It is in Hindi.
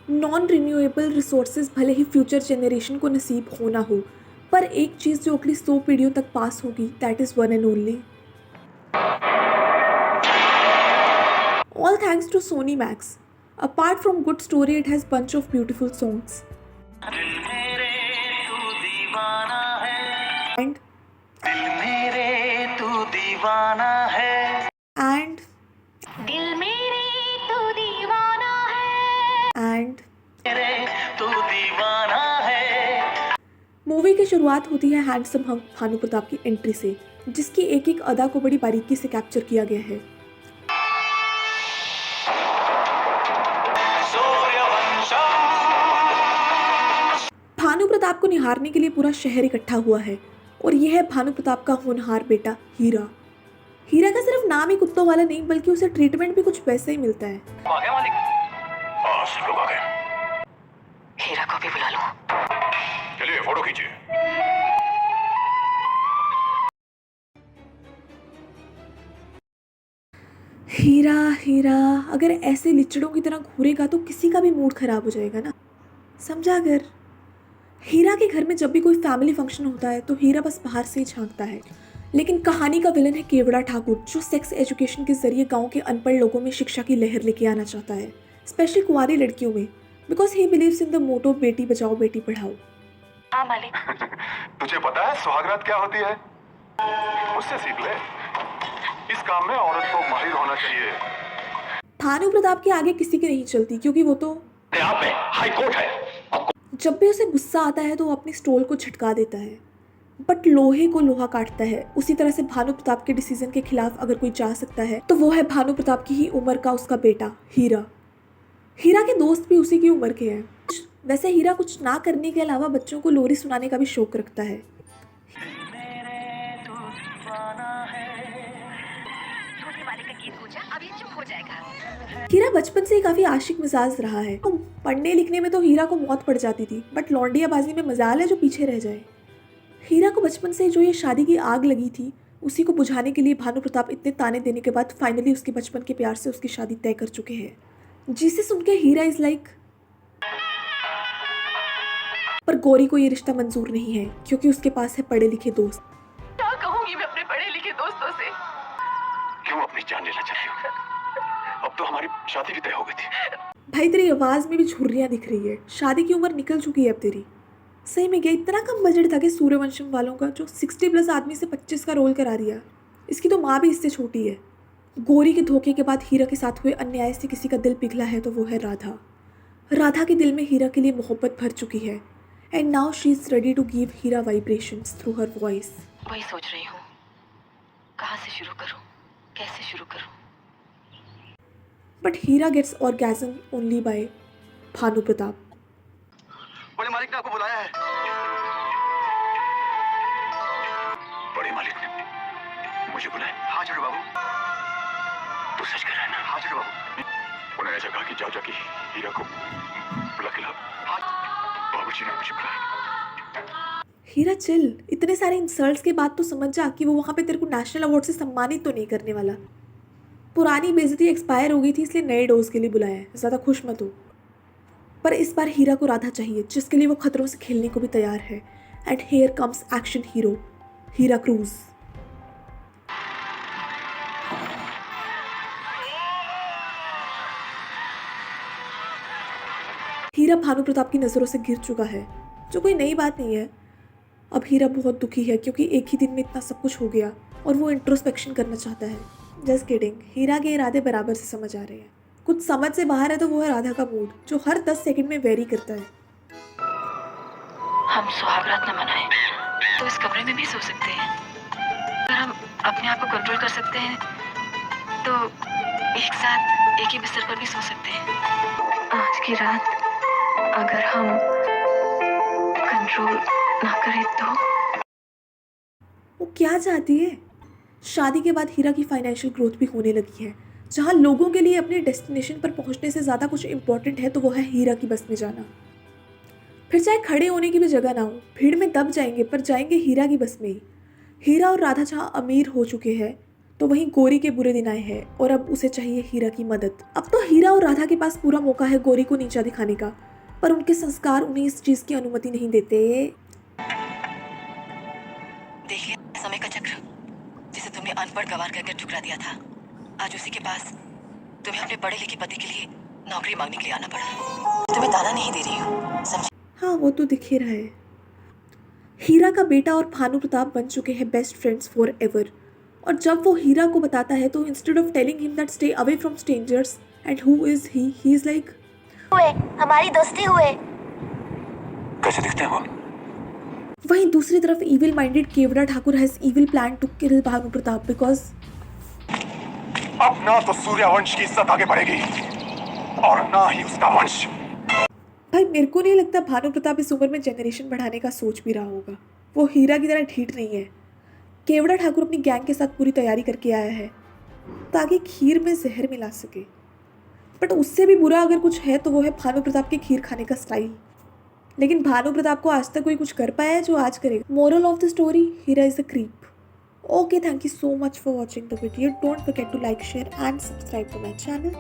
नॉन रिन्यूएबल रिसोर्सेज भले ही फ्यूचर जनरेशन को नसीब हो ना हो, पर एक चीज़ जो अगली 100 पीढ़ियों तक पास होगी, that is one and only. All thanks to Sony Max. Apart from good story, it has bunch of beautiful songs. And and and movie की शुरुआत होती है हैंडसम हंक भानु प्रताप की एंट्री से, जिसकी एक एक अदा को बड़ी बारीकी से कैप्चर किया गया है। भानु प्रताप को निहारने के लिए पूरा शहर इकट्ठा हुआ है, और यह है भानु प्रताप का होनहार बेटा हीरा। हीरा का सिर्फ नाम ही कुत्तों वाला नहीं, बल्कि उसे ट्रीटमेंट भी कुछ वैसे ही मिलता है। आ गया मालिक। सब लोग आ गए। हीरा को भी बुला लो। चलिए फोटो खींचिए। हीरा हीरा अगर ऐसे लिचड़ों की तरह घूरेगा तो किसी का भी मूड खराब हो जाएगा ना, समझा। अगर हीरा के घर में जब भी कोई फैमिली फंक्शन होता है तो हीरा बस बाहर से ही झांकता है, लेकिन कहानी का विलन है केवड़ा ठाकुर, जो सेक्स एजुकेशन के जरिए गांव के अनपढ़ लोगों में शिक्षा की लहर लेके आना चाहता है, स्पेशली कुंवारी लड़कियों में, because he believes in the motto बेटी बचाओ बेटी पढ़ाओ। हाँ मालिक। तुझे पता है सुहागरात क्या होती है? मुझसे सीख ले। इस काम में औरत को माहिर होना चाहिए। भानु प्रताप के आगे किसी की नहीं चलती, क्योंकि वो तो यहाँ पे हाई कोर्ट है। जब भी उसे गुस्सा आता है तो वो अपनी स्टोल को झटका देता है, बट लोहे को लोहा काटता है। उसी तरह से भानु प्रताप के डिसीजन के खिलाफ अगर कोई जा सकता है तो वो है भानु प्रताप की ही उम्र का उसका बेटा हीरा। हीरा के दोस्त भी उसी की उम्र के हैं। वैसे हीरा कुछ ना करने के अलावा बच्चों को लोरी सुनाने का भी शौक रखता है। हीरा बचपन से ही काफी आशिक मिजाज रहा है। पढ़ने लिखने में तो हीरा को मौत पड़ जाती थी, बट लौंडियाबाजी में मजाल है जो पीछे रह जाए। हीरा को बचपन से जो ये शादी की आग लगी थी, उसी को बुझाने के लिए भानु प्रताप इतने ताने देने के बाद फाइनली उसके बचपन के प्यार से उसकी शादी तय कर चुके हैं, जिसे सुन के हीरा इज लाइक। पर गौरी को ये रिश्ता मंजूर नहीं है, क्योंकि उसके पास है पढ़े लिखे दोस्त। क्या कहूंगी मैं अपने पढ़े लिखे दोस्तों से? क्यों अपनी जान लेना चाहती हो? अब तो हमारी शादी भी तय हो गई थी। भाई तेरी आवाज में भी झुर्रियां दिख रही है। शादी की उम्र निकल चुकी है अब तेरी। सही में क्या इतना कम बजट था कि सूर्यवंशम वालों का, जो 60+ आदमी से 25 का रोल करा दिया। इसकी तो माँ भी इससे छोटी है। गौरी के धोखे के बाद हीरा के साथ हुए अन्याय से किसी का दिल पिघला है तो वो है राधा। राधा के दिल में हीरा के लिए मोहब्बत भर चुकी है, and now she is ready to give Heera vibrations through her voice. वही सोच रही हूँ, कहाँ से शुरू करूँ, कैसे शुरू करूँ? But Heera gets orgasm only by Bhanu Pratap. बड़े मालिक ने आपको बुलाया है। बड़े मालिक ने मुझे बुलाया। हाँ छोटे बाबू। तू सच कह रहा है ना? हाँ छोटे बाबू। उन्होंने ऐसा कहा कि जाओ जाके हीरा को बुला के लाओ। हाँ बाबूजी ने मुझे बुलाया। हीरा चिल, इतने सारे इंसल्ट्स के बाद तो समझ जा कि वो वहाँ पे तेरे को नेशनल अवार्ड से सम्मानित तो नहीं करने वाला। पुरानी बेइज्जती एक्सपायर हो गई थी, इसलिए नए डोज के लिए बुलाया है। ज़्यादा खुश मत हो। पर इस बार हीरा को राधा चाहिए, जिसके लिए वो खतरों से खेलने को भी तैयार है। And here comes action hero Heera cruise. Heera Bhanu Pratap की नज़रों से गिर चुका है, जो कोई नई बात नहीं है। अब हीरा बहुत दुखी है, क्योंकि एक ही दिन में इतना सब कुछ हो गया और वो इंट्रोस्पेक्शन करना चाहता है। जस्ट किडिंग, हीरा के इरादे बराबर से समझ आ रहे हैं। कुछ समझ से बाहर है तो वो है राधा का मूड, जो हर 10 सेकंड में वेरी करता है। हम सुहागरात न मनाएं तो इस कमरे में भी सो सकते हैं। अगर हम अपने आप को कंट्रोल कर सकते हैं तो एक साथ एक ही बिस्तर पर भी सो सकते हैं। आज की रात अगर हम कंट्रोल ना करें तो। वो क्या चाहती है? शादी के बाद हीरा की फाइनेंशियल ग्रोथ भी होने लगी है। जहाँ लोगों के लिए अपने डेस्टिनेशन पर पहुँचने से ज़्यादा कुछ इम्पोर्टेंट है तो वो है हीरा की बस में जाना। फिर चाहे खड़े होने की भी जगह ना हो, भीड़ में दब जाएंगे पर जाएंगे हीरा की बस में ही। हीरा और राधा जहाँ अमीर हो चुके हैं तो वहीं गौरी के बुरे दिन आए हैं और अब उसे चाहिए हीरा की मदद। अब तो हीरा और राधा के पास पूरा मौका है गौरी को नीचा दिखाने का, पर उनके संस्कार उन्हें इस चीज की अनुमति नहीं देते। देख लिया समय का चक्र, जिसे तुमने अनपढ़ गंवार कहकर ठुकरा दिया था। आज उसी के पास तुम्हें अपने पढ़े लिखे पति के लिए नौकरी मांगने के लिए आना पड़ा। तुम्हें ताना नहीं दे रही हूँ, समझ? हाँ, वो तो दिख ही रहा है। हीरा का बेटा और भानु प्रताप बन चुके हैं बेस्ट फ्रेंड्स फॉर एवर। और जब वो हीरा को बताता है तो instead of telling him that stay away from strangers and who is he is like हुए, हमारी दोस्ती हुए। कैसे दिखते हैं वो? वहीं दूसरी तरफ evil minded Kevda Thakur has evil plan to kill Bhanu Pratap because अब ना तो सूर्यवंश की इज्जत आगे बढ़ेगी और ना ही उसका वंश। भाई मेरे को नहीं लगता भानु प्रताप इस उम्र में जनरेशन बढ़ाने का सोच भी रहा होगा। वो हीरा की तरह ढीठ नहीं है। केवड़ा ठाकुर अपनी गैंग के साथ पूरी तैयारी करके आया है ताकि खीर में जहर मिला सके, बट उससे भी बुरा अगर कुछ है तो वो है भानु प्रताप के खीर खाने का स्टाइल। लेकिन भानु प्रताप को आज तक कोई कुछ कर पाया है जो आज करेगा। Moral of the story, Heera is a creep. Okay, thank you so much for watching the video. Don't forget to like, share and subscribe to my channel.